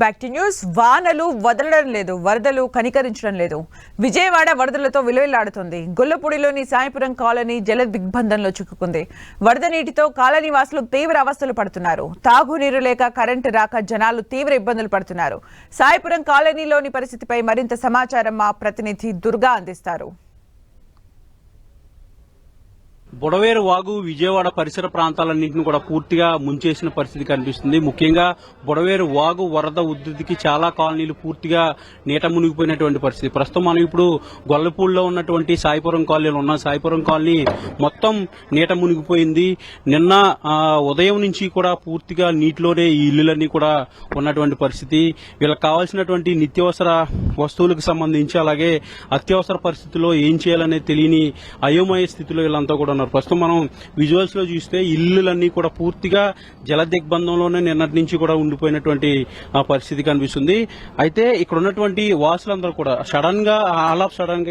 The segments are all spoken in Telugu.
Back to news. వానలు వదలడం లేదు, వరదలు కనికరించడం లేదు. విజయవాడ వరదలతో విలువెల్లాడుతుంది. గొల్లపూడిలోని సాయిపురం కాలనీ జల దిగ్బంధంలో చిక్కుకుంది. వరద నీటితో కాలనీ వాసులు తీవ్ర అవస్థలు పడుతున్నారు. తాగునీరు లేక కరెంటు రాక జనాలు తీవ్ర ఇబ్బందులు పడుతున్నారు. సాయిపురం కాలనీలోని పరిస్థితిపై మరింత సమాచారం మా ప్రతినిధి దుర్గా అందిస్తారు. బుడవేరు వాగు విజయవాడ పరిసర ప్రాంతాలన్నింటినీ కూడా పూర్తిగా ముంచేసిన పరిస్థితి కనిపిస్తుంది. ముఖ్యంగా బుడవేరు వాగు వరద ఉధృతికి చాలా కాలనీలు పూర్తిగా నీట మునిగిపోయినటువంటి పరిస్థితి. ప్రస్తుతం మనం ఇప్పుడు గొల్లపూడిలో ఉన్నటువంటి సాయిపురం కాలనీలో ఉన్న సాయిపురం కాలనీ మొత్తం నీట మునిగిపోయింది. నిన్న ఉదయం నుంచి కూడా పూర్తిగా నీటిలోనే ఈ ఇళ్లన్నీ కూడా ఉన్నటువంటి పరిస్థితి. వీళ్ళకి కావాల్సినటువంటి నిత్యావసర వస్తువులకు సంబంధించి అలాగే అత్యవసర పరిస్థితుల్లో ఏం చేయాలనేది తెలియని అయోమయ స్థితిలో వీళ్ళంతా కూడా ఉన్నారు. ప్రస్తుతం మనం విజువల్స్ లో చూస్తే ఇళ్లన్నీ కూడా పూర్తిగా జల దిగ్బంధంలోనే నిన్నటి నుంచి కూడా ఉండిపోయినటువంటి పరిస్థితి కనిపిస్తుంది. అయితే ఇక్కడ ఉన్నటువంటి వాసులందరూ కూడా సడన్ గా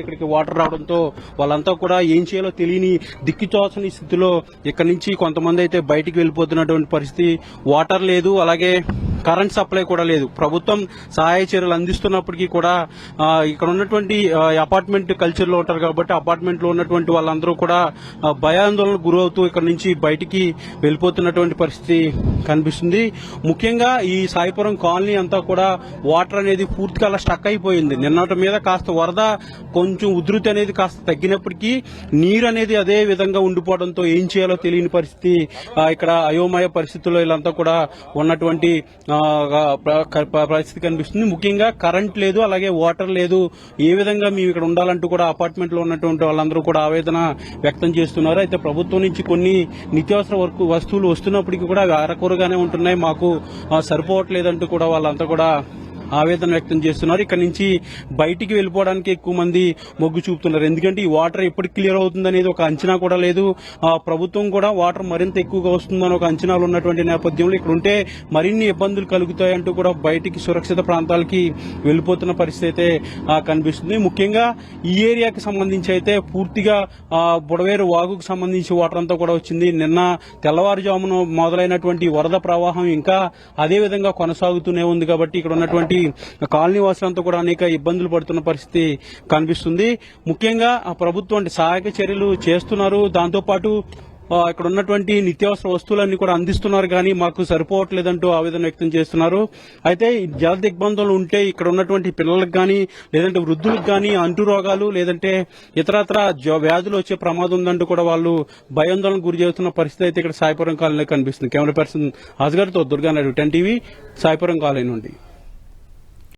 ఇక్కడికి వాటర్ రావడంతో వాళ్ళంతా కూడా ఏం చేయాలో తెలియని దిక్కుతోచని స్థితిలో ఇక్కడ నుంచి కొంతమంది అయితే బయటికి వెళ్లిపోతున్నటువంటి పరిస్థితి. వాటర్ లేదు, అలాగే కరెంట్ సప్లై కూడా లేదు. ప్రభుత్వం సహాయ చర్యలు అందిస్తున్నప్పటికీ కూడా ఇక్కడ ఉన్నటువంటి అపార్ట్మెంట్ కల్చర్ లో ఉంటారు కాబట్టి అపార్ట్మెంట్ లో ఉన్నటువంటి వాళ్ళందరూ కూడా భయాందోళనకు గురవుతూ ఇక్కడ నుంచి బయటికి వెళ్లిపోతున్నటువంటి పరిస్థితి కనిపిస్తుంది. ముఖ్యంగా ఈ సాయిపురం కాలనీ అంతా కూడా వాటర్ అనేది పూర్తిగా అలా స్టక్ అయిపోయింది. నిన్నటి మీద కాస్త వరద కొంచెం ఉధృతి అనేది కాస్త తగ్గినప్పటికీ నీరు అనేది అదే విధంగా ఉండిపోవడంతో ఏం చేయాలో తెలియని పరిస్థితి, ఇక్కడ అయోమయ పరిస్థితుల్లో వీళ్ళంతా కూడా ఉన్నటువంటి పరిస్థితి కనిపిస్తుంది. ముఖ్యంగా కరెంట్ లేదు, అలాగే వాటర్ లేదు. ఏ విధంగా మేము ఇక్కడ ఉండాలంటూ కూడా అపార్ట్మెంట్ లో ఉన్నటువంటి వాళ్ళందరూ కూడా ఆవేదన వ్యక్తం చేస్తున్నారు. అయితే ప్రభుత్వం నుంచి కొన్ని నిత్యావసర వస్తువులు వస్తున్నప్పటికీ కూడా అరకొరగానే ఉంటున్నాయి, మాకు సరిపోవట్లేదంటూ కూడా వాళ్ళంతా కూడా ఆవేదన వ్యక్తం చేస్తున్నారు. ఇక్కడ నుంచి బయటికి వెళ్లిపోవడానికి ఎక్కువ మంది మొగ్గు చూపుతున్నారు. ఎందుకంటే ఈ వాటర్ ఎప్పటికి క్లియర్ అవుతుందనేది ఒక అంచనా కూడా లేదు. ప్రభుత్వం కూడా వాటర్ మరింత ఎక్కువగా వస్తుందని ఒక అంచనాలు ఉన్నటువంటి నేపథ్యంలో ఇక్కడ ఉంటే మరిన్ని ఇబ్బందులు కలుగుతాయంటూ కూడా బయటికి సురక్షిత ప్రాంతాలకి వెళ్లిపోతున్న పరిస్థితి అయితే కనిపిస్తుంది. ముఖ్యంగా ఈ ఏరియాకి సంబంధించి అయితే పూర్తిగా బుడవేరు వాగుకు సంబంధించి వాటర్ అంతా కూడా వచ్చింది. నిన్న తెల్లవారుజామున మొదలైనటువంటి వరద ప్రవాహం ఇంకా అదే విధంగా కొనసాగుతూనే ఉంది. కాబట్టి ఇక్కడ ఉన్నటువంటి కాలనీ వాసులంతా కూడా అనేక ఇబ్బందులు పడుతున్న పరిస్థితి కనిపిస్తుంది. ముఖ్యంగా ప్రభుత్వం సహాయక చర్యలు చేస్తున్నారు. దాంతోపాటు ఇక్కడ ఉన్నటువంటి నిత్యావసర వస్తువులన్నీ కూడా అందిస్తున్నారు, కానీ మాకు సరిపోవట్లేదంటూ ఆవేదన వ్యక్తం చేస్తున్నారు. అయితే జల దిగ్బంధంలో ఉంటే ఇక్కడ ఉన్నటువంటి పిల్లలకు కానీ లేదంటే వృద్ధులకు కానీ అంటు రోగాలు లేదంటే ఇతరత్ర వ్యాధులు వచ్చే ప్రమాదం ఉందంటూ కూడా వాళ్ళు భయాందోళనకు గురి చేస్తున్న పరిస్థితి అయితే ఇక్కడ సాయిపురం కాలనీలో కనిపిస్తుంది. కెమెరా పర్సన్ అస్గర్తో దుర్గానాయుడు, 10 టీవీ, సాయిపురం కాలనీ నుండి.